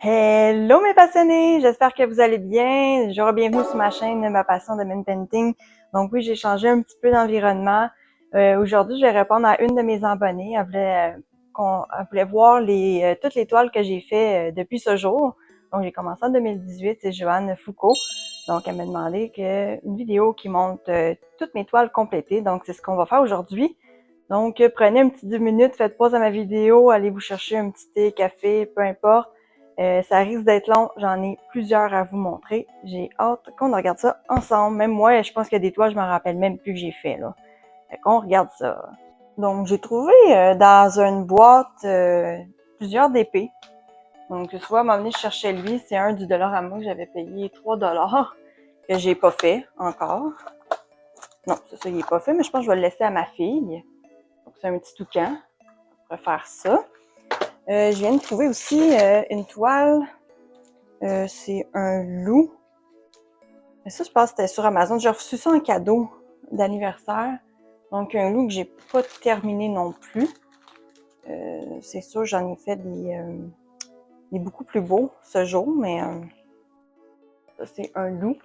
Hello mes passionnés, j'espère que vous allez bien. Bienvenue sur ma chaîne Ma Passion de Mint Painting. Donc oui, j'ai changé un petit peu d'environnement. Aujourd'hui, je vais répondre à une de mes abonnées. Elle voulait voir toutes les toiles que j'ai fait depuis ce jour. Donc j'ai commencé en 2018, c'est Joanne Foucault. Donc elle m'a demandé une vidéo qui montre toutes mes toiles complétées. Donc c'est ce qu'on va faire aujourd'hui. Donc prenez un petit 10 minutes, faites pause à ma vidéo, allez vous chercher un petit thé, café, peu importe. Ça risque d'être long, j'en ai plusieurs à vous montrer. J'ai hâte qu'on regarde ça ensemble. Même moi, je pense qu'il y a des toiles, je m'en rappelle même plus que j'ai fait, là. Fait qu'on regarde ça. Donc, j'ai trouvé dans une boîte plusieurs DP. Donc, soit à m'amener chercher lui, c'est un du Dollarama que j'avais payé 3$, que j'ai pas fait encore. Non, c'est ça, il est pas fait, mais je pense que je vais le laisser à ma fille. Donc, c'est un petit toucan. On pourrait faire ça. Je viens de trouver aussi une toile. C'est un loup. Mais ça, je pense que c'était sur Amazon. J'ai reçu ça en cadeau d'anniversaire. Donc, un loup que j'ai pas terminé non plus. C'est sûr, j'en ai fait des beaucoup plus beaux ce jour, mais ça, c'est un loup.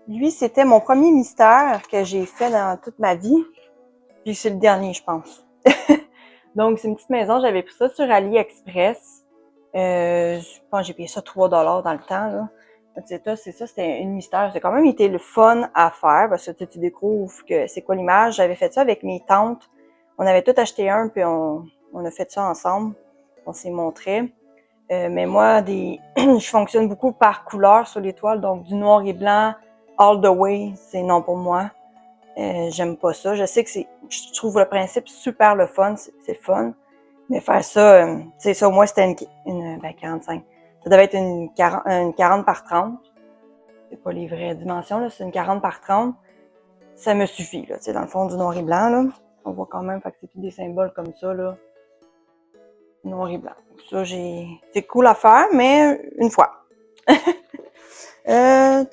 Lui, c'était mon premier mystère que j'ai fait dans toute ma vie. Puis c'est le dernier, je pense. Donc, c'est une petite maison. J'avais pris ça sur AliExpress. Je pense que j'ai payé ça 3$ dans le temps, là. C'est ça, c'était une mystère. C'est quand même été le fun à faire parce que tu découvres que c'est quoi l'image. J'avais fait ça avec mes tantes. On avait tout acheté un, puis on a fait ça ensemble. On s'est montré. Mais moi, je fonctionne beaucoup par couleur sur les toiles, donc du noir et blanc, all the way, c'est non pour moi. J'aime pas ça. Je sais que je trouve le principe super le fun, c'est le fun. Mais faire ça, c'est ça, au moins c'était une 45. Ça devait être une 40 par 30. C'est pas les vraies dimensions, là, c'est une 40 par 30. Ça me suffit, là, tu sais, dans le fond du noir et blanc, là. On voit quand même, fait que c'est plus des symboles comme ça, là. Noir et blanc. Ça, c'est cool à faire, mais une fois. Ça,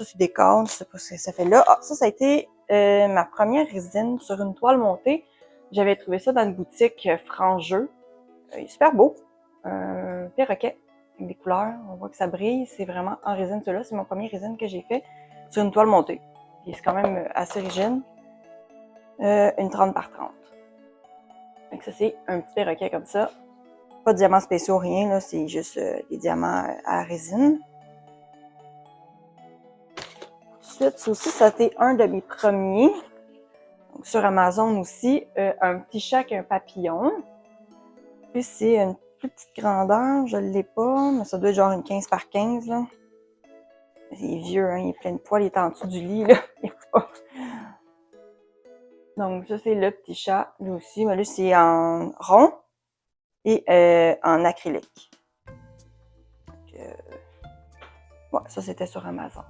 c'est des cadres, je sais pas ce que ça fait là. Ah, ça a été ma première résine sur une toile montée. J'avais trouvé ça dans une boutique Frangeux. Il est super beau. Perroquet avec des couleurs. On voit que ça brille. C'est vraiment en résine, celui-là. C'est mon premier résine que j'ai fait sur une toile montée. Puis c'est quand même assez rigide. Une 30 par 30. Donc ça, c'est un petit perroquet comme ça. Pas de diamants spéciaux, rien. Là, c'est juste des diamants à résine. Ensuite, ça aussi, ça a été un de mes premiers. Donc, sur Amazon aussi, un petit chat avec un papillon. Puis c'est une plus petite grandeur, je ne l'ai pas, mais ça doit être genre une 15 par 15, là. Il est vieux, hein, il est plein de poils, il est en dessous du lit, là. Donc ça, c'est le petit chat, lui aussi. Mais lui, c'est en rond et en acrylique. Donc, ouais, ça, c'était sur Amazon.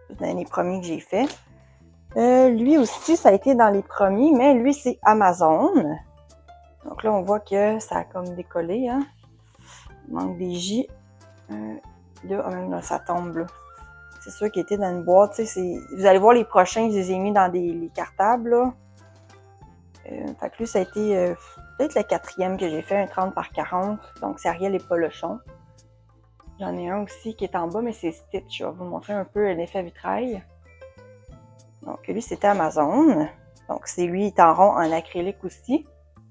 C'est dans les premiers que j'ai fait. Lui aussi, ça a été dans les premiers, mais lui, c'est Amazon. Donc là, on voit que ça a comme décollé, hein. Il manque des J. Là, ça tombe, là. C'est sûr qu'il était dans une boîte, tu sais, vous allez voir les prochains, je les ai mis dans les cartables, là. Fait que lui, ça a été peut-être le 4e que j'ai fait, un 30 par 40. Donc, c'est Ariel et Polochon. J'en ai un aussi qui est en bas, mais c'est Stitch. Je vais vous montrer un peu l'effet vitrail. Donc, lui, c'était Amazon. Donc, lui, il est en rond en acrylique aussi.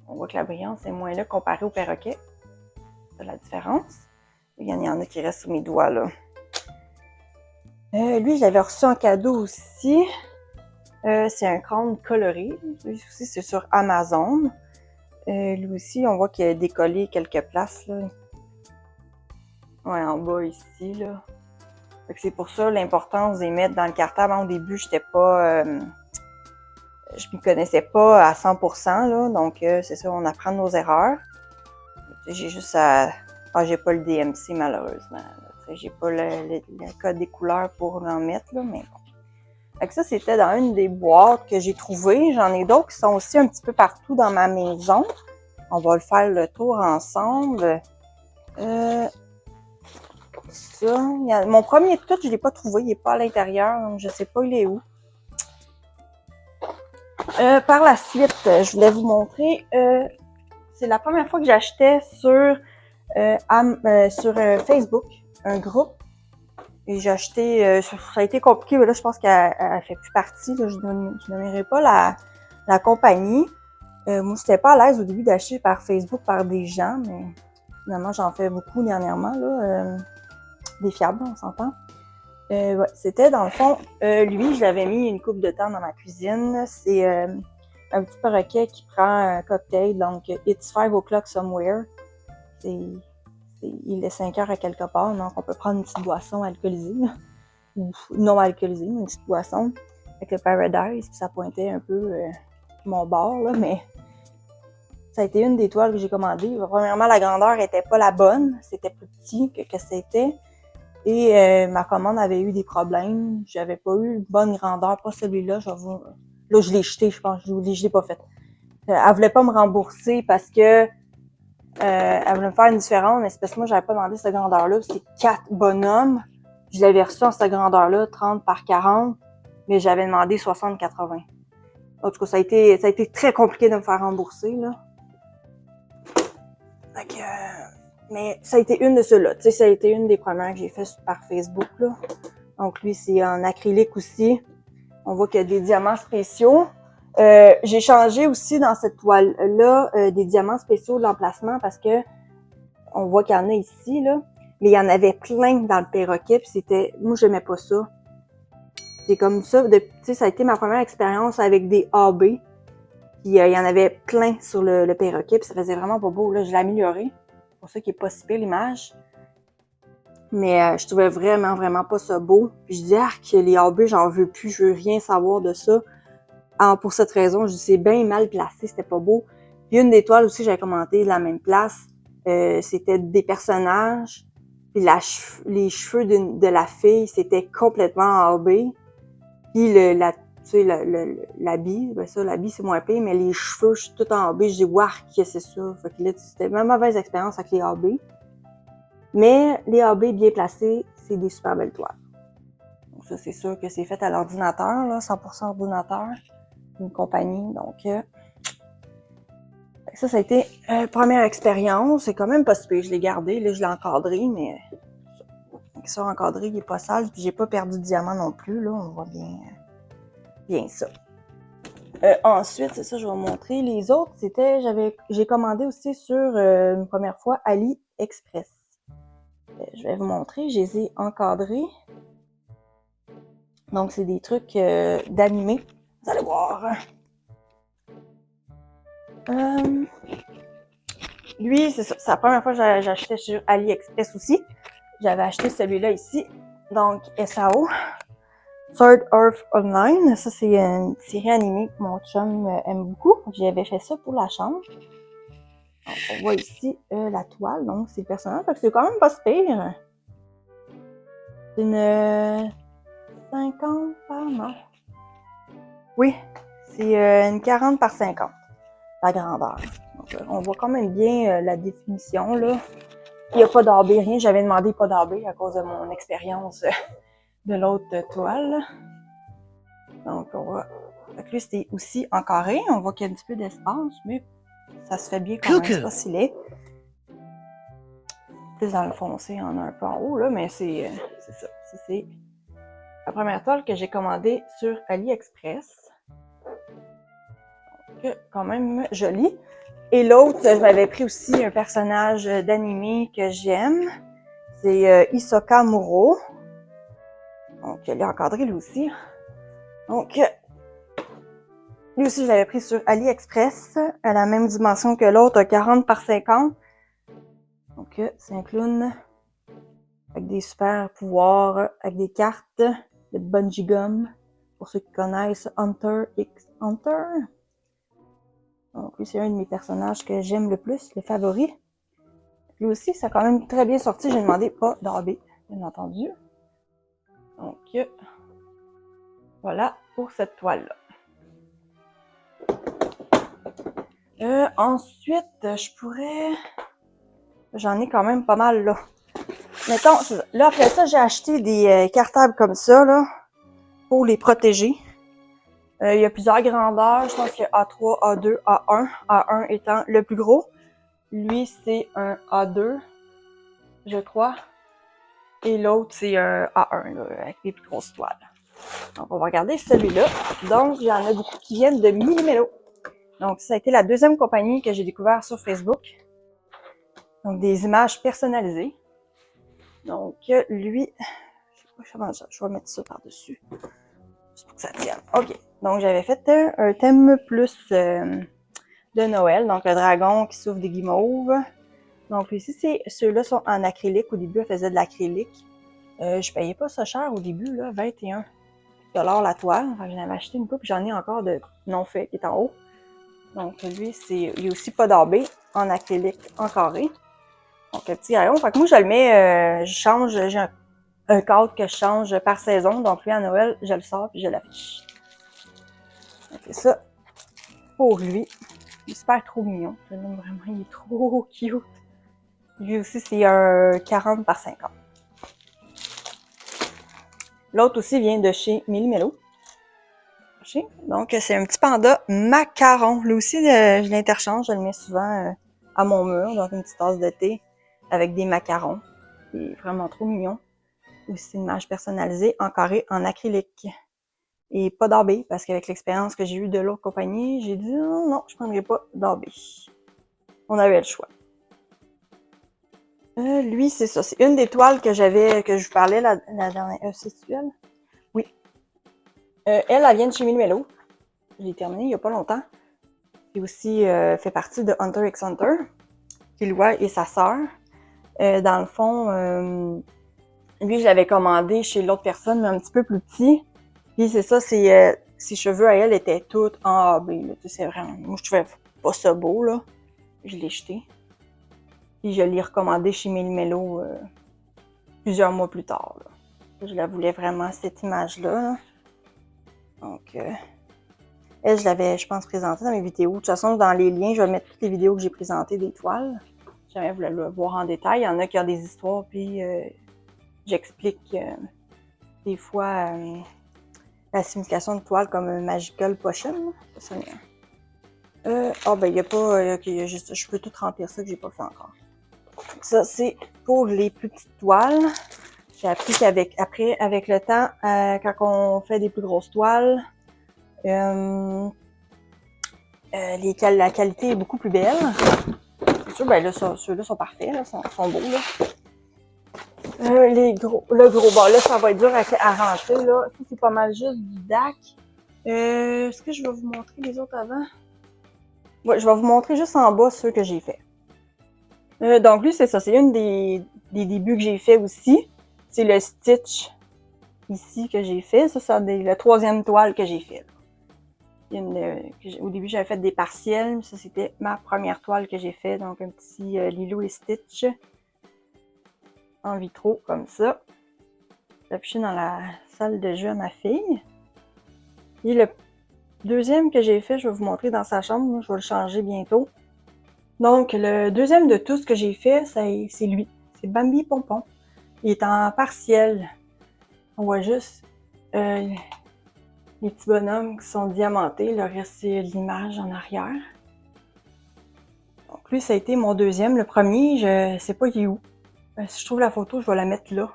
On voit que la brillance est moins là comparée au perroquet. C'est la différence. Il y en a qui restent sous mes doigts, là. Lui, je l'avais reçu en cadeau aussi. C'est un crâne coloré. Lui aussi, c'est sur Amazon. Lui aussi, on voit qu'il a décollé quelques places, là. Ouais, en bas ici, là. Fait que c'est pour ça l'importance de les mettre dans le cartable. Au début, je m'y connaissais pas à 100%, là. Donc, c'est ça, on apprend nos erreurs. J'ai juste j'ai pas le DMC, malheureusement. J'ai pas le code des couleurs pour en mettre, là, mais bon. Fait que ça, c'était dans une des boîtes que j'ai trouvées. J'en ai d'autres qui sont aussi un petit peu partout dans ma maison. On va le faire le tour ensemble. Ça, mon premier tout, je l'ai pas trouvé. Il est pas à l'intérieur, donc je sais pas il est où. Par la suite, je voulais vous montrer c'est la première fois que j'achetais sur Facebook, un groupe. Et j'ai acheté, ça a été compliqué, mais là, je pense qu'elle fait plus partie. Là, je nommerai pas la compagnie. Moi, j'étais pas à l'aise au début d'acheter par Facebook par des gens, mais finalement, j'en fais beaucoup dernièrement, là. Des fiables, on s'entend. Ouais, c'était dans le fond, lui, je l'avais mis une couple de temps dans ma cuisine. C'est un petit perroquet qui prend un cocktail, donc It's 5 o'clock somewhere. Il est 5 heures à quelque part, donc on peut prendre une petite boisson alcoolisée, là. Ou non alcoolisée, une petite boisson avec le Paradise, puis ça pointait un peu mon bord, là, mais ça a été une des toiles que j'ai commandées. Premièrement, la grandeur était pas la bonne, c'était plus petit que c'était. Et ma commande avait eu des problèmes. J'avais pas eu une bonne grandeur, pas celui-là. Là, je l'ai jeté, je pense. Je l'ai pas fait. Elle voulait pas me rembourser parce que elle voulait me faire une différence, mais c'est parce que moi, j'avais pas demandé cette grandeur-là. C'est 4 bonhommes. Je l'avais reçu en cette grandeur-là, 30 par 40, mais j'avais demandé 60-80. En tout cas, ça a été très compliqué de me faire rembourser, là. Fait que, mais ça a été une de ceux-là. Tu sais, ça a été une des premières que j'ai fait par Facebook, là. Donc, lui, c'est en acrylique aussi. On voit qu'il y a des diamants spéciaux. J'ai changé aussi dans cette toile-là des diamants spéciaux de l'emplacement parce que on voit qu'il y en a ici, là. Mais il y en avait plein dans le perroquet, puis c'était... Moi, j'aimais pas ça. C'est comme ça. Tu sais, ça a été ma première expérience avec des AB. Puis il y en avait plein sur le perroquet, puis ça faisait vraiment pas beau. Là, je l'ai amélioré. C'est pour ça qu'il est pas si pire l'image. Mais je trouvais vraiment, vraiment pas ça beau. Puis je dis, que les AB, j'en veux plus, je veux rien savoir de ça. Alors, pour cette raison, je dis, c'est bien mal placé, c'était pas beau. Puis une des toiles aussi, j'avais commenté de la même place. C'était des personnages. Puis les cheveux de la fille, c'était complètement AB. Puis l'habit, ben ça, l'habit, c'est moins pire, mais les cheveux, je suis tout en AB. Je dis, wark, que c'est ça. Fait que là, c'était une mauvaise expérience avec les AB. Mais les AB bien placés, c'est des super belles toiles. Donc ça, c'est sûr que c'est fait à l'ordinateur, là, 100% ordinateur. Une compagnie, donc... ça a été première expérience. C'est quand même pas super. Je l'ai gardé, là, je l'ai encadré, mais... ça encadré, il est pas sale, puis j'ai pas perdu de diamant non plus, là. On voit bien ça. Ensuite, c'est ça, je vais vous montrer. Les autres, j'ai commandé aussi sur une première fois AliExpress. Je vais vous montrer, je les ai encadrés. Donc, c'est des trucs d'animé. Vous allez voir. Lui, c'est ça. C'est la première fois que j'ai acheté sur AliExpress aussi. J'avais acheté celui-là ici. Donc, SAO. Third Earth Online. Ça, c'est une série animée que mon chum aime beaucoup. J'avais fait ça pour la chambre. Donc, on voit ici la toile. Donc, c'est le personnage. Fait que c'est quand même pas si pire. C'est une 50 par... non. Oui, c'est une 40 par 50. La grandeur. Donc, on voit quand même bien la définition, là. Il n'y a pas d'AB, rien. J'avais demandé pas d'AB à cause de mon expérience de l'autre toile. Donc, on voit. Fait que lui, c'était aussi en carré. On voit qu'il y a un petit peu d'espace, mais ça se fait bien quand même. C'est pas si laid. Plus dans le foncé, on a un peu en haut, là, mais c'est ça. Ça, c'est la première toile que j'ai commandée sur AliExpress. Donc, quand même jolie. Et l'autre, je m'avais pris aussi un personnage d'anime que j'aime. C'est Hisoka Muro. Donc, il est encadré lui aussi. Donc, lui aussi, je l'avais pris sur AliExpress. À la même dimension que l'autre, 40 par 50. Donc, c'est un clown avec des super pouvoirs, avec des cartes de bungee gum. Pour ceux qui connaissent Hunter x Hunter. Donc, lui, c'est un de mes personnages que j'aime le plus, le favori. Lui aussi, ça a quand même très bien sorti. J'ai demandé pas d'AB, bien entendu. Donc, voilà pour cette toile-là. Ensuite, je pourrais... J'en ai quand même pas mal, là. Mettons, là, après ça, j'ai acheté des cartables comme ça, là, pour les protéger. Il y a plusieurs grandeurs. Je pense qu'il y a A3, A2, A1. A1 étant le plus gros. lui, c'est un A2, je crois. Et l'autre, c'est un A1, là, avec les plus grosses toiles. Donc, on va regarder celui-là. Donc, il y en a beaucoup qui viennent de Millimélo. Donc, ça a été la deuxième compagnie que j'ai découvert sur Facebook. Donc, des images personnalisées. Donc, lui, je sais pas comment ça, je vais mettre ça par-dessus. Juste pour que ça tienne. OK. Donc, j'avais fait un thème plus de Noël. Donc, le dragon qui souffle des guimauves. Donc, ici, ceux-là sont en acrylique. Au début, elle faisait de l'acrylique. Je payais pas ça cher au début, là, 21 $ la toile. Enfin, j'en avais acheté une coupe, j'en ai encore de non fait qui est en haut. Donc, lui, il est aussi pas d'AB en acrylique en carré. Donc, un petit rayon. Fait que moi, je le mets, je change, j'ai un cadre que je change par saison. Donc, lui, à Noël, je le sors puis je l'affiche. C'est ça pour lui. Il est super trop mignon. Je l'aime vraiment, il est trop cute. Lui aussi, c'est un 40 par 50. L'autre aussi vient de chez Millimélo. Donc, c'est un petit panda macaron. Lui aussi, je l'interchange, je le mets souvent à mon mur, donc une petite tasse de thé avec des macarons. Il est vraiment trop mignon. Aussi une image personnalisée en carré en acrylique. Et pas d'AB, parce qu'avec l'expérience que j'ai eue de l'autre compagnie, j'ai dit non, je prendrai pas d'AB. On avait le choix. Lui, c'est ça. C'est une des toiles que je vous parlais la dernière. C'est elle? Oui. Elle vient de chez Millimélo. Je l'ai terminée il y a pas longtemps. Qui aussi fait partie de Hunter x Hunter, Killua et sa sœur. Dans le fond, lui, je l'avais commandé chez l'autre personne, mais un petit peu plus petit. Puis c'est ça, ses cheveux à elle étaient tous en AB. C'est vraiment. Moi, je trouvais pas ça beau, là. Je l'ai jeté. Puis je l'ai recommandé chez Millimélo plusieurs mois plus tard. Là. Je la voulais vraiment, cette image-là. Là. Donc, elle, je l'avais, je pense, présentée dans mes vidéos. De toute façon, dans les liens, je vais mettre toutes les vidéos que j'ai présentées des toiles. Si jamais vous voulez le voir en détail. Il y en a qui ont des histoires, puis j'explique des fois la signification de toile comme un magical potion. Ça, ben, il n'y a pas. Il y a juste, je peux tout remplir ça que j'ai pas fait encore. Ça, c'est pour les plus petites toiles. J'ai appris après, avec le temps, quand on fait des plus grosses toiles, la qualité est beaucoup plus belle. C'est sûr, ben là, ceux-là sont parfaits, là, sont beaux, là. Le gros, bon, là, ça va être dur à rentrer, là. Ça, c'est pas mal juste du DAC. Est-ce que je vais vous montrer les autres avant? Ouais, je vais vous montrer juste en bas ceux que j'ai fait. Donc, lui, c'est ça. C'est une des débuts que j'ai fait aussi. C'est le Stitch ici que j'ai fait. Ça, c'est la troisième toile que j'ai fait. Au début, j'avais fait des partiels. Ça, c'était ma première toile que j'ai fait. Donc, un petit Lilo et Stitch en vitro, comme ça. J'ai affiché dans la salle de jeu à ma fille. Et le deuxième que j'ai fait, je vais vous montrer dans sa chambre. Je vais le changer bientôt. Donc, le deuxième de tout ce que j'ai fait, c'est lui. C'est Bambi Pompon. Il est en partiel. On voit juste les petits bonhommes qui sont diamantés. Le reste, c'est l'image en arrière. Donc, lui, ça a été mon deuxième. Le premier, je sais pas il est où. Si je trouve la photo, je vais la mettre là.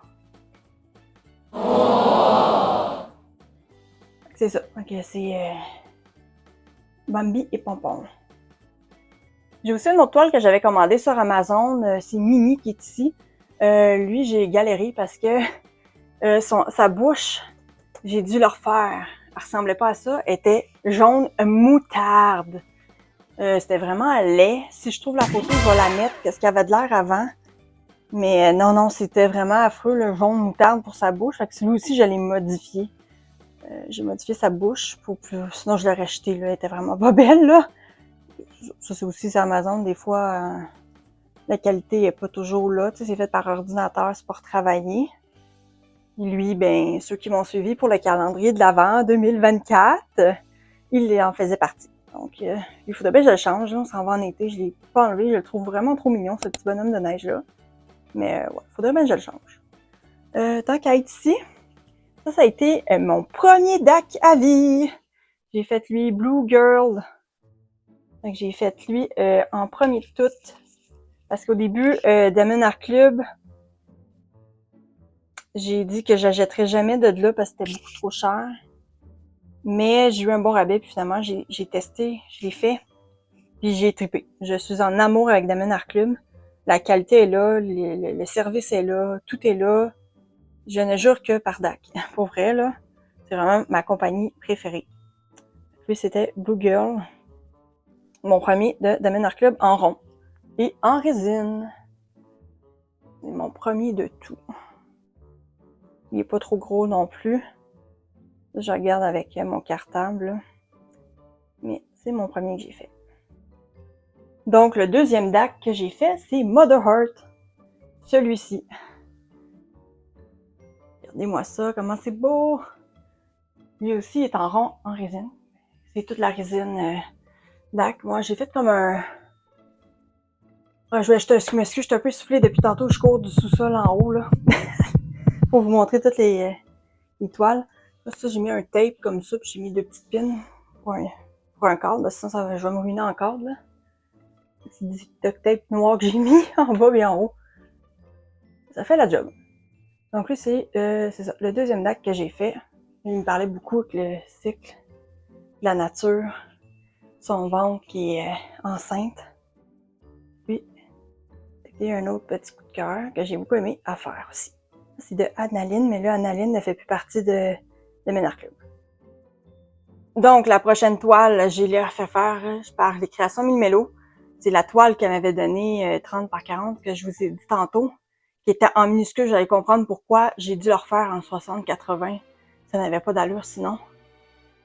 C'est ça. Ok, c'est Bambi et Pompon. J'ai aussi une autre toile que j'avais commandée sur Amazon. C'est Mini qui est ici. Lui, j'ai galéré parce que sa bouche, j'ai dû le refaire. Elle ressemblait pas à ça. Elle était jaune moutarde. C'était vraiment laid. Si je trouve la photo, je vais la mettre. Qu'est-ce qu'il y avait de l'air avant? Mais non, c'était vraiment affreux, le jaune moutarde pour sa bouche. Fait que celui aussi, je l'ai modifié. J'ai modifié sa bouche sinon je l'aurais jeté, là. Elle était vraiment pas belle, là. Ça, c'est aussi sur Amazon. Des fois, la qualité est pas toujours là. Tu sais, c'est fait par ordinateur, c'est pour travailler. Et lui, ben, ceux qui m'ont suivi pour le calendrier de l'Avent 2024, il en faisait partie. Donc, il faudrait bien que je le change. Là. On s'en va en été. Je l'ai pas enlevé. Je le trouve vraiment trop mignon, ce petit bonhomme de neige-là. Mais ouais, il faudrait bien que je le change. Tant qu'à être ici, ça a été mon premier DAC à vie. J'ai fait lui Blue Girl. Donc, j'ai fait lui en premier de tout Parce qu'au début, Damon Art Club, j'ai dit que j'achèterais jamais de là parce que c'était beaucoup trop cher. Mais j'ai eu un bon rabais, puis finalement, j'ai testé, je l'ai fait, puis j'ai trippé. Je suis en amour avec Damon Art Club. La qualité est là, le service est là, tout est là. Je ne jure que par DAC. Pour vrai, là, c'est vraiment ma compagnie préférée. Puis c'était Blue Girl, mon premier de Damon Art Club en rond et en résine. C'est mon premier de tout. Il est pas trop gros non plus. Je regarde avec mon cartable, là. Mais c'est mon premier que j'ai fait. Donc, le deuxième DAC que j'ai fait, c'est Mother Heart. Celui-ci. Regardez-moi ça, comment c'est beau! Lui aussi est en rond, en résine. C'est toute la résine DAC. Moi, j'ai fait comme un... je m'excuse, je suis un peu soufflée depuis tantôt. Je cours du sous-sol en haut, là. Pour vous montrer toutes les toiles. Là, ça, j'ai mis un tape comme ça, puis j'ai mis deux petites pins pour un cadre. Là, sinon, je vais me ruiner en cadre, là. C'est du duct tape noir que j'ai mis en bas et en haut. Ça fait la job. Donc là, c'est ça, le deuxième DAC que j'ai fait. Il me parlait beaucoup avec le cycle de la nature, son ventre qui est enceinte. Puis, c'était un autre petit coup de cœur que j'ai beaucoup aimé à faire aussi. C'est de Analine, mais là, Analine ne fait plus partie de Damon Art Club. Donc, la prochaine toile, j'ai leur fait faire par les créations Milmelo. C'est la toile qu'elle m'avait donnée 30 par 40 que je vous ai dit tantôt, qui était en minuscule. J'allais comprendre pourquoi j'ai dû le refaire en 60-80. Ça n'avait pas d'allure sinon.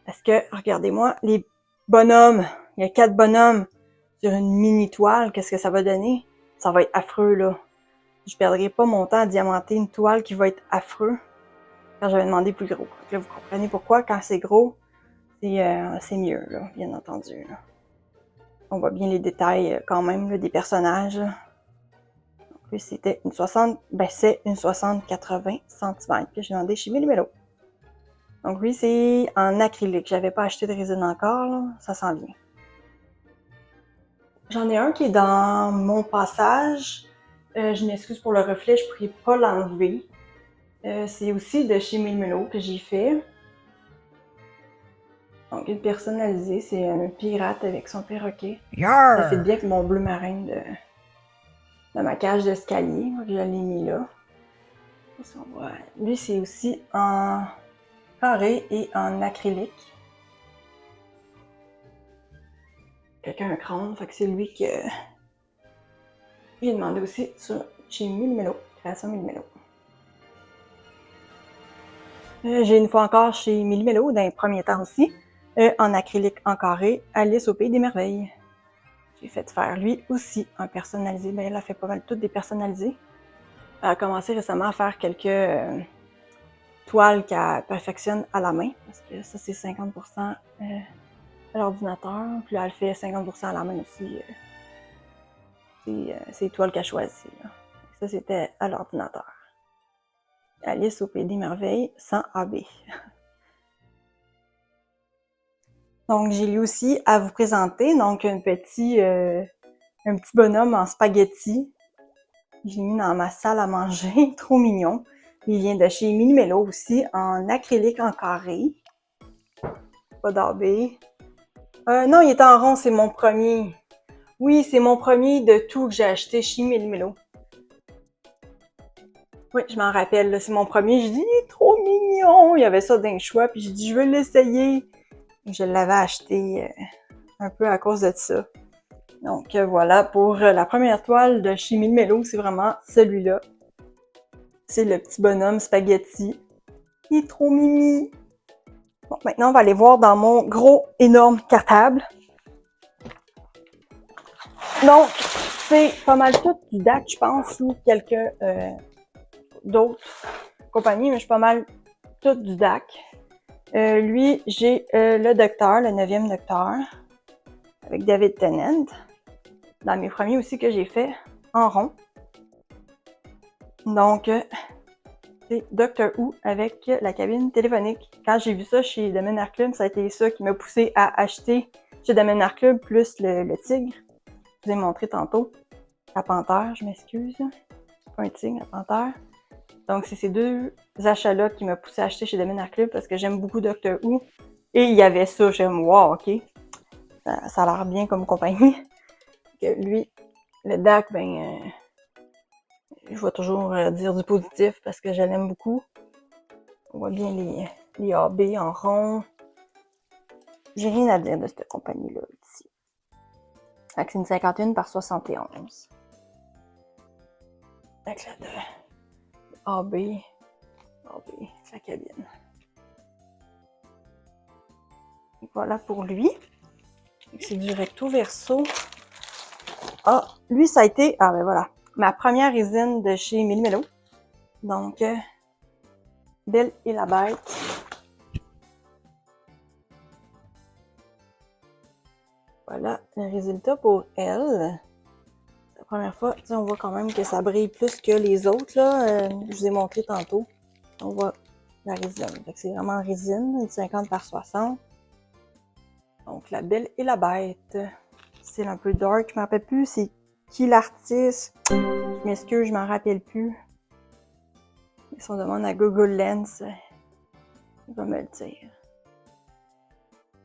Parce que, regardez-moi, les bonhommes, il y a 4 bonhommes sur une mini toile. Qu'est-ce que ça va donner? Ça va être affreux, là. Je perdrai pas mon temps à diamanter une toile qui va être affreux quand j'avais demandé plus gros. Donc là, vous comprenez pourquoi, quand c'est gros, c'est mieux, là, bien entendu. Là. On voit bien les détails quand même là, des personnages. Donc lui, c'était une 60, c'est une 60-80 cm que j'ai demandé chez Milmelo. Donc lui, c'est en acrylique. J'avais pas acheté de résine encore, là. Ça s'en vient. J'en ai un qui est dans mon passage. Je m'excuse pour le reflet, je pourrais pas l'enlever. C'est aussi de chez Milmelo que j'ai fait. Donc, une personnalisée, c'est un pirate avec son perroquet. Yarr! Ça fait bien avec mon bleu marin de ma cage d'escalier. Je l'ai mis là. Lui, c'est aussi en carré et en acrylique. Quelqu'un a un crâne, fait que c'est lui que j'ai demandé aussi sur chez Milmelo, création Milmelo. J'ai une fois encore chez Milmelo, dans les premiers temps aussi, en acrylique en carré, Alice au Pays des Merveilles. J'ai fait faire lui aussi un personnalisé. Ben, elle a fait pas mal toutes des personnalisés. Elle a commencé récemment à faire quelques toiles qu'elle perfectionne à la main, parce que ça c'est 50% à l'ordinateur, puis là elle fait 50% à la main aussi. C'est les toiles qu'elle choisit. Là. Ça c'était à l'ordinateur. Alice au Pays des Merveilles sans AB. Donc j'ai lui aussi à vous présenter, donc un petit bonhomme en spaghetti. J'ai mis dans ma salle à manger, trop mignon. Il vient de chez Milmelo aussi, en acrylique en carré. Pas d'AB. Non, il est en rond, c'est mon premier. Oui, c'est mon premier de tout que j'ai acheté chez Milmelo. Oui, je m'en rappelle, c'est mon premier. J'ai dit, il est trop mignon. Il y avait ça d'un choix, puis j'ai dit, je veux l'essayer. Je l'avais acheté un peu à cause de ça. Donc voilà, pour la première toile de chez Milmelo, c'est vraiment celui-là. C'est le petit bonhomme spaghetti. Il est trop mimi. Bon, maintenant, on va aller voir dans mon gros, énorme cartable. Donc, c'est pas mal tout du DAC, je pense, ou quelques d'autres compagnies, mais je suis pas mal tout du DAC. Lui, j'ai le Docteur, le 9e Docteur, avec David Tennant. Dans mes premiers aussi que j'ai fait en rond. Donc, c'est Doctor Who avec la cabine téléphonique. Quand j'ai vu ça chez Damon Art Club, ça a été ça qui m'a poussé à acheter chez Damon Art Club plus le tigre. Je vous ai montré tantôt. la panthère, je m'excuse. C'est pas un tigre, la panthère. Donc, c'est ces deux achats-là qui m'ont poussé à acheter chez Domaine Club parce que j'aime beaucoup Doctor Who. Et il y avait ça, j'aime, wow, ok. Ça a l'air bien comme compagnie. Que lui, le DAC, je vais toujours dire du positif parce que je l'aime beaucoup. On voit bien les AB en rond. J'ai rien à dire de cette compagnie-là ici. C'est une 51 par 71. Avec la de AB, la cabine. Et voilà pour lui. C'est du recto verso. Ah, lui, ça a été, voilà, ma première résine de chez Méli-Mélo. Donc, Belle et la Bête. Voilà le résultat pour elle. La première fois, on voit quand même que ça brille plus que les autres, là. Je vous ai montré tantôt. On voit la résine. C'est vraiment résine, une 50 par 60. Donc, la Belle et la Bête. C'est un peu dark. Je ne me rappelle plus c'est qui l'artiste. Je m'excuse, je m'en rappelle plus. Si on demande à Google Lens, il va me le dire.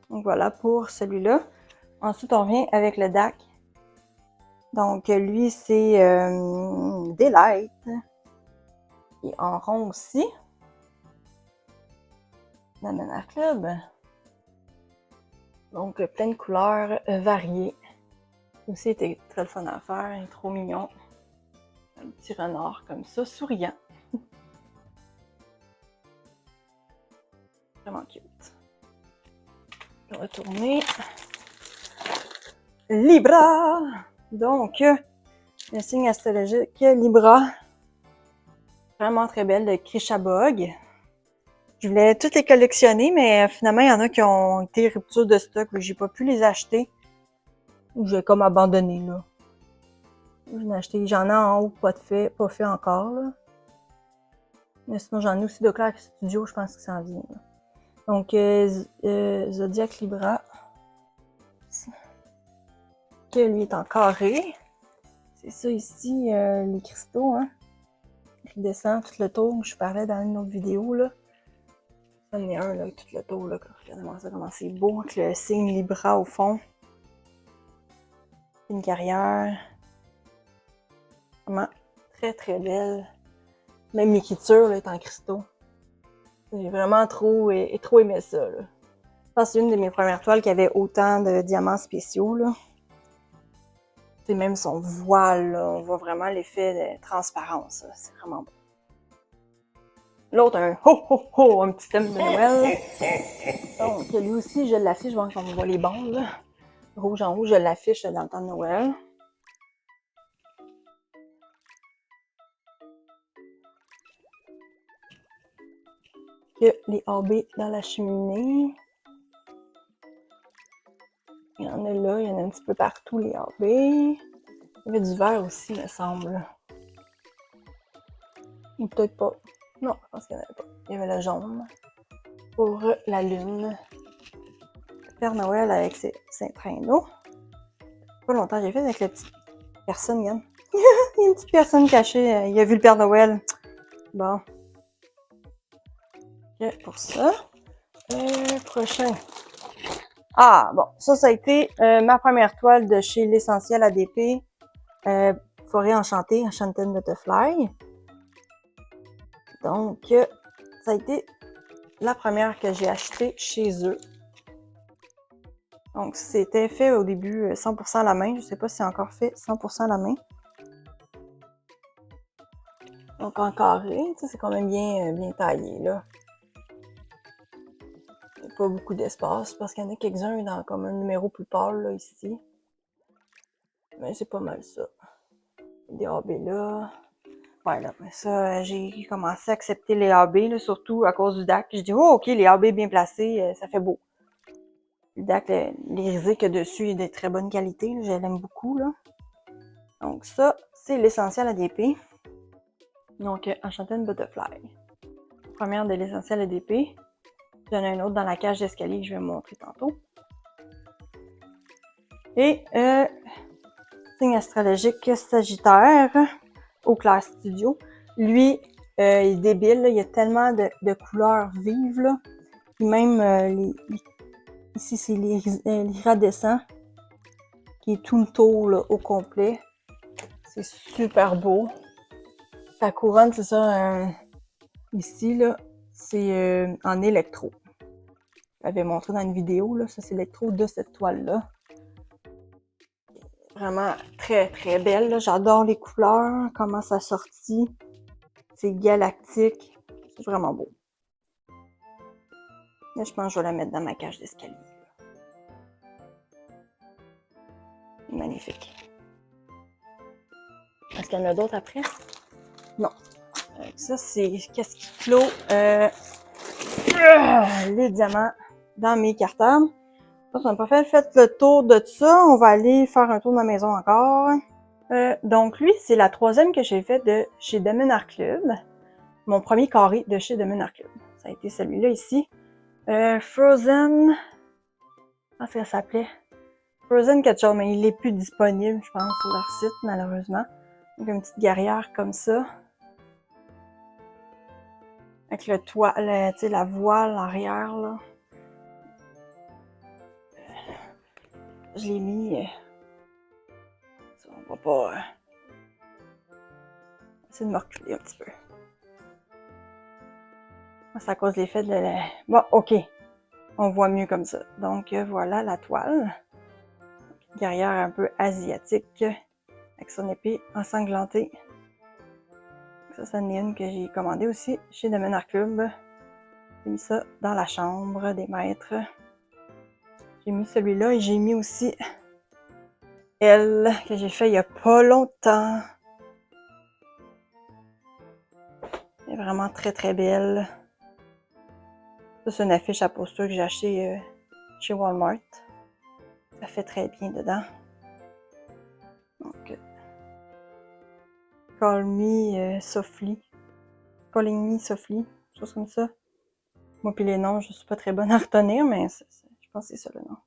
Donc voilà pour celui-là. Ensuite, on revient avec le DAC. Donc lui, c'est Daylight. Et en rond aussi. Domaine Club. Donc plein de couleurs variées. Aussi, était très le fun à faire. Il est trop mignon. Un petit renard comme ça, souriant. Vraiment cute. Je vais retourner. Libra! Donc, le signe astrologique Libra. Vraiment très belle, de Krishabog. Je voulais toutes les collectionner, mais finalement, il y en a qui ont été rupture de stock, j'ai pas pu les acheter. J'ai comme abandonné, là. J'en ai en haut, pas fait encore, là. Mais sinon, j'en ai aussi de Clark Studio, je pense que ça en vient, là. Donc, Zodiac Libra. Que lui est en carré. C'est ça ici, les cristaux, hein. Qui descend tout le tour. Je parlais dans une autre vidéo, là. Ça en est un, là, tout le tour, là. Regardez-moi ça, comment c'est beau, avec le signe Libra au fond. Une carrière. Vraiment très, très belle. Même l'écriture, là, est en cristaux. J'ai vraiment trop aimé ça, là. Je pense que c'est une de mes premières toiles qui avait autant de diamants spéciaux, là. C'est même son voile, là. On voit vraiment l'effet de transparence, là. C'est vraiment beau. L'autre, un ho ho ho, un petit thème de Noël. Donc, lui aussi, je l'affiche, bon, on voit les bandes, là. Rouge en haut, je l'affiche dans le temps de Noël. Que les AB dans la cheminée. Il y en a là, il y en a un petit peu partout, les AB. Il y avait du vert aussi, me semble. Ou peut-être pas. Non, je pense qu'il n'y en avait pas. Il y avait le jaune. Pour la lune. Le Père Noël avec ses traîneaux. Pas longtemps, j'ai fait avec la petite personne, regarde. Il y a une petite personne cachée. Il a vu le Père Noël. Bon. Ok, pour ça. Prochain. Ah, bon. Ça a été ma première toile de chez l'Essentiel ADP. Forêt enchantée, Enchanted Butterfly. Donc, ça a été la première que j'ai achetée chez eux. Donc, c'était fait au début 100% à la main. Je ne sais pas si c'est encore fait 100% à la main. Donc, en carré, c'est quand même bien taillé, là. Il n'y a pas beaucoup d'espace parce qu'il y en a quelques-uns dans comme un numéro plus pâle, là, ici. Mais c'est pas mal ça. Des AB là. Voilà, mais ça, j'ai commencé à accepter les AB, là, surtout à cause du DAC. J'ai dit, oh, ok, les AB bien placés, ça fait beau. Le DAC, les risés qu'il y a dessus est de très bonne qualité, là, je l'aime beaucoup, là. Donc ça, c'est l'Essentiel ADP. Donc, Enchanted Butterfly. Première de l'Essentiel ADP. Il y en a une autre dans la cage d'escalier que je vais vous montrer tantôt. Et signe astrologique Sagittaire au Clair Studio. Lui, il est débile, là. Il y a tellement de couleurs vives, là. Puis même, ici, c'est l'iridescent, qui est tout le tour, là, au complet. C'est super beau. Sa couronne, c'est ça, ici, là, c'est en électro. Je l'avais montré dans une vidéo, là. Ça, c'est l'électro de cette toile-là. Vraiment très, très belle. J'adore les couleurs, comment ça sortit. C'est galactique. C'est vraiment beau. Là, je pense que je vais la mettre dans ma cage d'escalier. Magnifique. Est-ce qu'il y en a d'autres après? Non. Ça, c'est qu'est-ce qui clôt les diamants dans mes cartables. Ça, on n'a pas fait le tour de ça. On va aller faire un tour de la maison encore. Donc lui, c'est la troisième que j'ai fait de chez Diamond Art Club. Mon premier carré de chez Diamond Art Club. Ça a été celui-là ici. Frozen... Ah, ça s'appelait? Frozen quelque chose, mais il n'est plus disponible, je pense, sur leur site, malheureusement. Donc, une petite guerrière comme ça. Avec le toit, tu sais, la voile arrière, là. Je l'ai mis... ça, on va pas... essayer de me reculer un petit peu. C'est à cause de l'effet de la... Bon, ok. On voit mieux comme ça. Donc, voilà la toile. Guerrière un peu asiatique. Avec son épée ensanglantée. Ça, c'en est une que j'ai commandée aussi chez Diamond Art Club. J'ai mis ça dans la chambre des maîtres. J'ai mis celui-là et j'ai mis aussi elle, que j'ai fait il y a pas longtemps. Elle est vraiment très très belle. Ça, c'est une affiche à posture que j'ai achetée chez Walmart. Ça fait très bien dedans. Donc, Call Me Softly. Calling Me Softly. Chose comme ça. Moi, puis les noms, je suis pas très bonne à retenir, mais je pense que c'est ça le nom.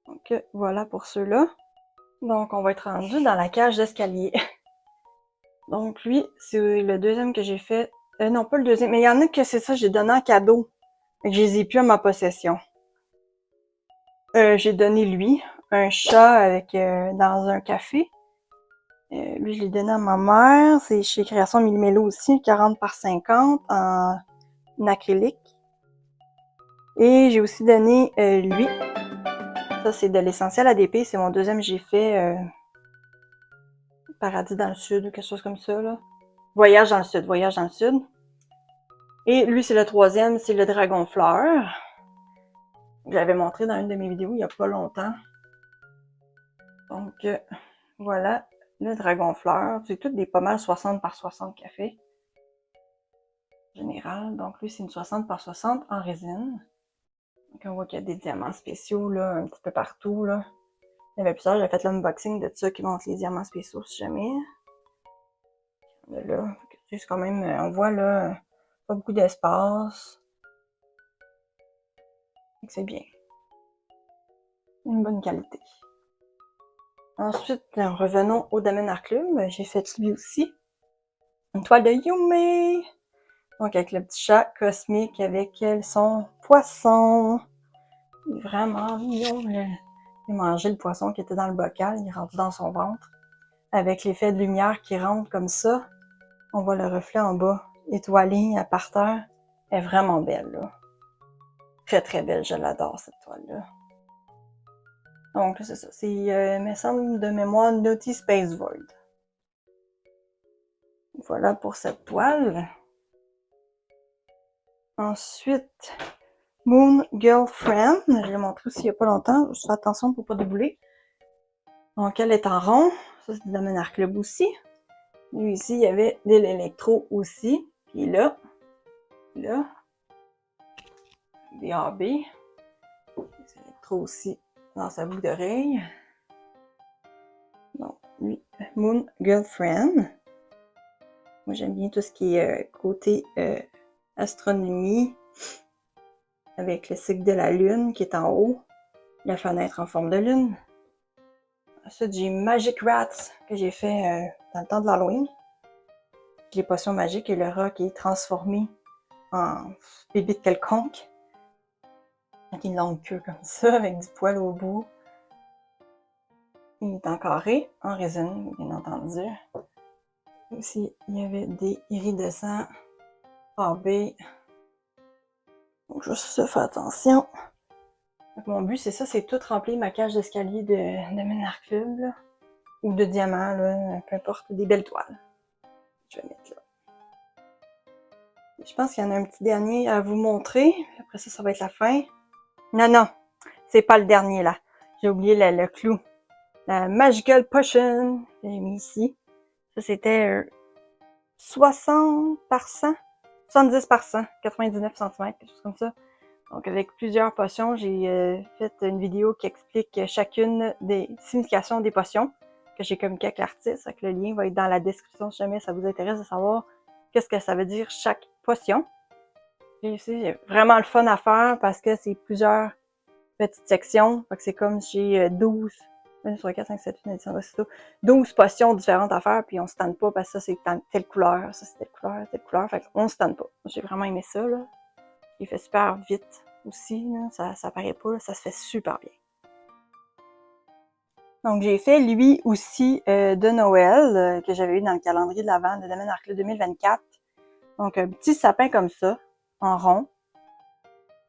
Donc, voilà pour ceux-là. Donc, on va être rendu dans la cage d'escalier. Donc, lui, c'est le deuxième que j'ai fait. Non, pas le deuxième, mais il y en a que c'est ça, j'ai donné en cadeau. Et que je les ai plus à ma possession. J'ai donné lui, un chat avec dans un café. Lui, je l'ai donné à ma mère. C'est chez Création Millimélo aussi, 40 par 50 en acrylique. Et j'ai aussi donné lui. Ça, c'est de l'essentiel ADP. C'est mon deuxième que j'ai fait. Paradis dans le sud ou quelque chose comme ça, là. Voyage dans le sud, voyage dans le sud. Et lui, c'est le troisième, c'est le dragon fleur. Je l'avais montré dans une de mes vidéos il y a pas longtemps. Donc, voilà, le dragon fleur. C'est toutes des pommes 60 par 60 café. Général. Donc, lui, c'est une 60 par 60 en résine. Donc, on voit qu'il y a des diamants spéciaux, là, un petit peu partout, là. Il y avait plusieurs, j'ai fait l'unboxing de ça qui montre les diamants spéciaux, si jamais. Là, c'est quand même, on voit, là, pas beaucoup d'espace. C'est bien. Une bonne qualité. Ensuite, revenons au Diamond Art Club. J'ai fait lui aussi. Une toile de Yume. Donc, avec le petit chat cosmique avec son poisson. Il est vraiment mignon. Il mangeait le poisson qui était dans le bocal. Il est rentré dans son ventre. Avec l'effet de lumière qui rentre comme ça. On voit le reflet en bas, étoilé par terre. Elle est vraiment belle, là. Très, très belle. Je l'adore, cette toile-là. Donc, c'est ça. C'est, il me semble, de mémoire, Naughty Space Void. Voilà pour cette toile. Ensuite, Moon Girlfriend. Je l'ai montré aussi il n'y a pas longtemps. Je fais attention pour ne pas débouler. Donc, elle est en rond. Ça, c'est de la Diamond Art Club aussi. Lui, ici, il y avait de l'électro aussi. Puis là, des AB. Des électro aussi dans sa boucle d'oreille. Donc, lui, Moon Girlfriend. Moi, j'aime bien tout ce qui est côté astronomie, avec le cycle de la lune qui est en haut, la fenêtre en forme de lune. Ensuite, j'ai Magic Rats que j'ai fait dans le temps de l'Halloween. Les potions magiques et le rat qui est transformé en bébé quelconque. Avec une longue queue comme ça, avec du poil au bout. Il est en carré, en résine, bien entendu. Aussi, il y avait des iridescents AB. Donc, juste faire attention. Donc, mon but, c'est ça, c'est tout remplir ma cage d'escalier de Ménard Club, là. Ou de diamants, là, peu importe, des belles toiles. Je vais mettre là. Je pense qu'il y en a un petit dernier à vous montrer. Après ça, ça va être la fin. Non, c'est pas le dernier, là. J'ai oublié le clou. La Magical Potion que j'ai mis ici. Ça, c'était 60 par 100. 70 par 100. 99 cm, quelque chose comme ça. Donc, avec plusieurs potions, j'ai fait une vidéo qui explique chacune des significations des potions que j'ai communiqué avec l'artiste. Le lien va être dans la description si jamais ça vous intéresse de savoir qu'est-ce que ça veut dire chaque potion. Et ici, il vraiment le fun à faire parce que c'est plusieurs petites sections. Fait que c'est comme si j'ai 12, 1, 3, 4, 5, 7, 8, 9, 10, 11, 12 potions différentes à faire, puis on se tanne pas parce que ça c'est telle couleur, ça c'est telle couleur, fait qu'on se tanne pas. J'ai vraiment aimé ça, là. Il fait super vite aussi, là. Ça paraît pas, là. Ça se fait super bien. Donc j'ai fait lui aussi de Noël, que j'avais eu dans le calendrier de l'Avent de Domaine Arclay 2024. Donc un petit sapin comme ça, en rond.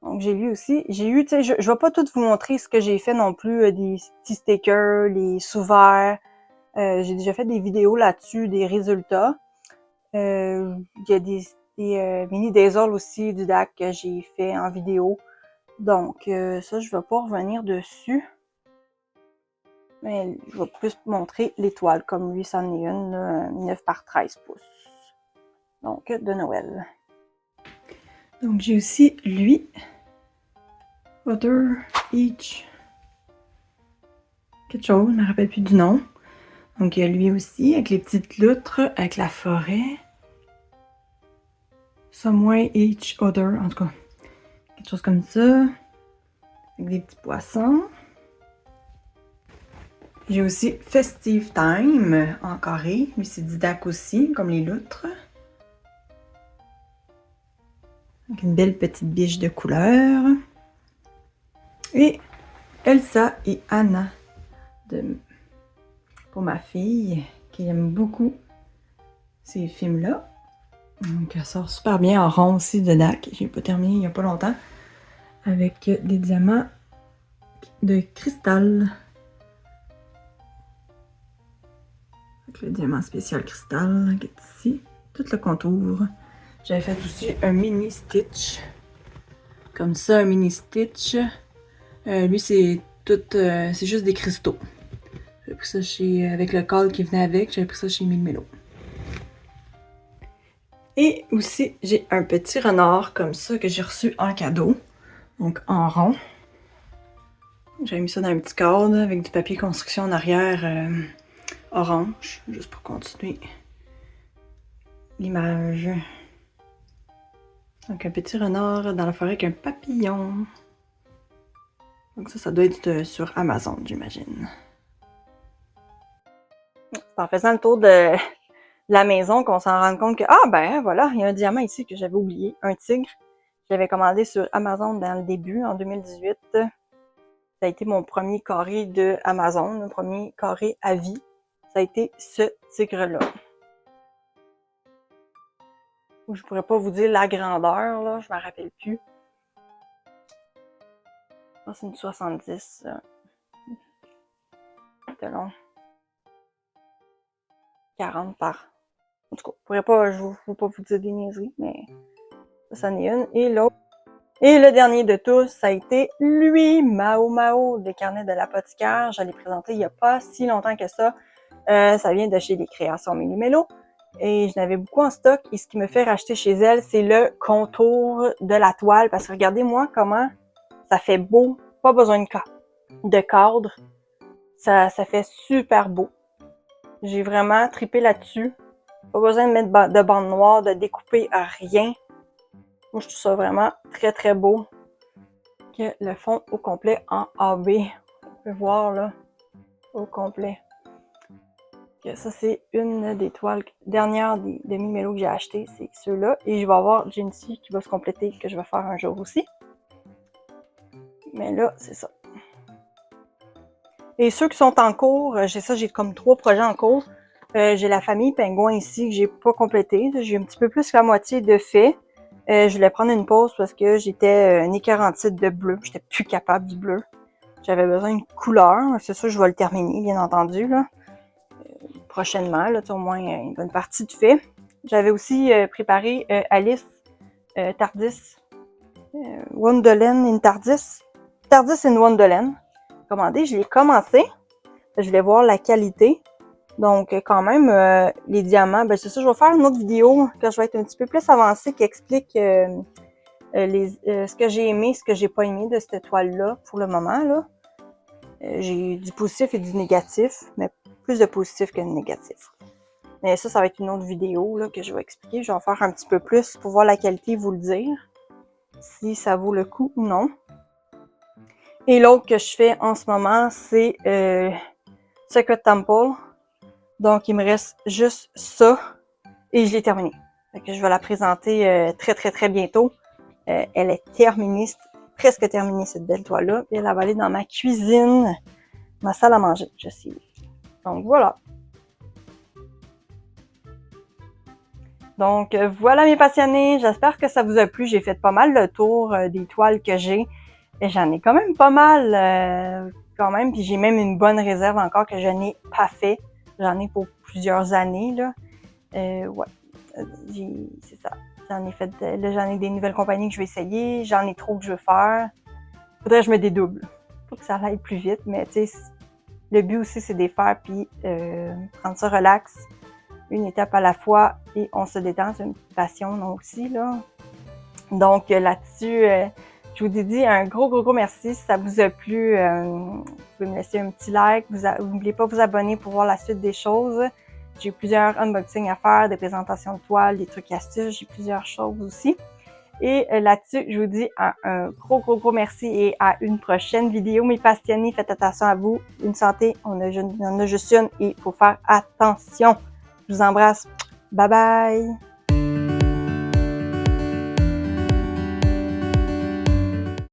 Donc j'ai lu aussi, j'ai eu, tu sais, je vais pas tout vous montrer ce que j'ai fait non plus, des petits stickers, les sous-verts. J'ai déjà fait des vidéos là-dessus, des résultats. Il y a des mini dazzles aussi du DAC que j'ai fait en vidéo. Donc ça, je vais pas revenir dessus. Mais je vais plus montrer l'étoile, comme lui, c'en est une, 9 par 13 pouces. Donc, de Noël. Donc, j'ai aussi lui. Water, Each. Quelque chose, je ne me rappelle plus du nom. Donc, il y a lui aussi, avec les petites loutres, avec la forêt. Somewhere, Each, Other, en tout cas. Quelque chose comme ça. Avec des petits poissons. J'ai aussi Festive Time en carré. Lui, c'est Didac aussi, comme les loutres. Avec une belle petite biche de couleur. Et Elsa et Anna pour ma fille qui aime beaucoup ces films-là. Donc, elle sort super bien en rond aussi de DAC. J'ai pas terminé il y a pas longtemps. Avec des diamants de cristal. Avec le diamant spécial cristal qui est ici. Tout le contour. J'avais fait aussi un mini stitch. Comme ça, un mini stitch. Lui, c'est tout, c'est juste des cristaux. J'avais pris ça avec le cadre qui venait avec, j'avais pris ça chez Milmelo. Et aussi, j'ai un petit renard comme ça que j'ai reçu en cadeau. Donc en rond. J'avais mis ça dans un petit cadre avec du papier construction en arrière orange, juste pour continuer l'image. Donc un petit renard dans la forêt avec un papillon. Donc ça doit être sur Amazon, j'imagine. C'est en faisant le tour de la maison qu'on s'en rend compte que, ah ben voilà, il y a un diamant ici que j'avais oublié, un tigre. Je l'avais commandé sur Amazon dans le début, en 2018. Ça a été mon premier carré de Amazon, mon premier carré à vie. Ça a été ce tigre-là. Je pourrais pas vous dire la grandeur, là, je m'en rappelle plus. Je pense que c'est une 70. C'était long. 40 par. En tout cas, je ne vais pas vous dire des niaiseries, mais ça en est une. Et l'autre. Et le dernier de tous, ça a été lui, Mao Mao, des carnets de l'apothicaire. Je l'ai présenté il n'y a pas si longtemps que ça. Ça vient de chez les créations Milmelo. Et je n'avais beaucoup en stock. Et ce qui me fait racheter chez elle, c'est le contour de la toile. Parce que regardez-moi comment ça fait beau. Pas besoin de cadre. Ça fait super beau. J'ai vraiment trippé là-dessus. Pas besoin de mettre de bande noire, de découper à rien. Moi, je trouve ça vraiment très, très beau. Que le fond au complet en AB. On peut voir, là. au complet. Ça, c'est une des toiles dernières des demi-mélos que j'ai achetées, c'est ceux-là. Et je vais avoir Jincy qui va se compléter, que je vais faire un jour aussi. Mais là, c'est ça. Et ceux qui sont en cours, j'ai comme 3 projets en cours. J'ai la famille pingouin ici que j'ai pas complété. J'ai un petit peu plus que la moitié de fait. Je voulais prendre une pause parce que j'étais un écœurantite de bleu. J'étais plus capable du bleu. J'avais besoin d'une couleur. C'est sûr, je vais le terminer, bien entendu, là. Prochainement, là, au moins une bonne partie de fait. J'avais aussi préparé Alice Tardis, Wonderland in Tardis. Tardis in Wonderland. Commandé, je l'ai commencé. Je voulais voir la qualité. Donc, quand même, les diamants, ben c'est ça, je vais faire une autre vidéo quand je vais être un petit peu plus avancée qui explique ce que j'ai aimé, ce que j'ai pas aimé de cette toile-là pour le moment, là. J'ai du positif et du négatif, mais plus de positif que de négatif. Mais ça va être une autre vidéo là, que je vais expliquer. Je vais en faire un petit peu plus pour voir la qualité, vous le dire, si ça vaut le coup ou non. Et l'autre que je fais en ce moment, c'est Secret Temple. Donc, il me reste juste ça et je l'ai terminé. Fait que je vais la présenter très bientôt. Elle est terminée, presque terminée cette belle toile-là. Et elle va aller dans ma cuisine, ma salle à manger, je sais. Donc, voilà. Donc, voilà mes passionnés. J'espère que ça vous a plu. J'ai fait pas mal le tour des toiles que j'ai. Et j'en ai quand même pas mal, quand même. Puis j'ai même une bonne réserve encore que je n'ai pas fait. J'en ai pour plusieurs années, là. Ouais, c'est ça. J'en ai fait, là, j'en ai des nouvelles compagnies que je vais essayer. J'en ai trop que je veux faire. Faudrait que je me dédouble. Faut que ça aille plus vite. Mais tu sais, le but aussi, c'est de les faire puis prendre ça relax. Une étape à la fois et on se détend. C'est une petite passion, non, aussi, là. Donc, là-dessus, je vous dis un gros merci. Si ça vous a plu, vous pouvez me laisser un petit like. N'oubliez pas de vous abonner pour voir la suite des choses. J'ai plusieurs unboxings à faire, des présentations de toiles, des trucs astuces. J'ai plusieurs choses aussi. Et là-dessus, je vous dis un gros merci et à une prochaine vidéo. Mes passionnés, faites attention à vous. Une santé, on en a juste une et il faut faire attention. Je vous embrasse. Bye bye!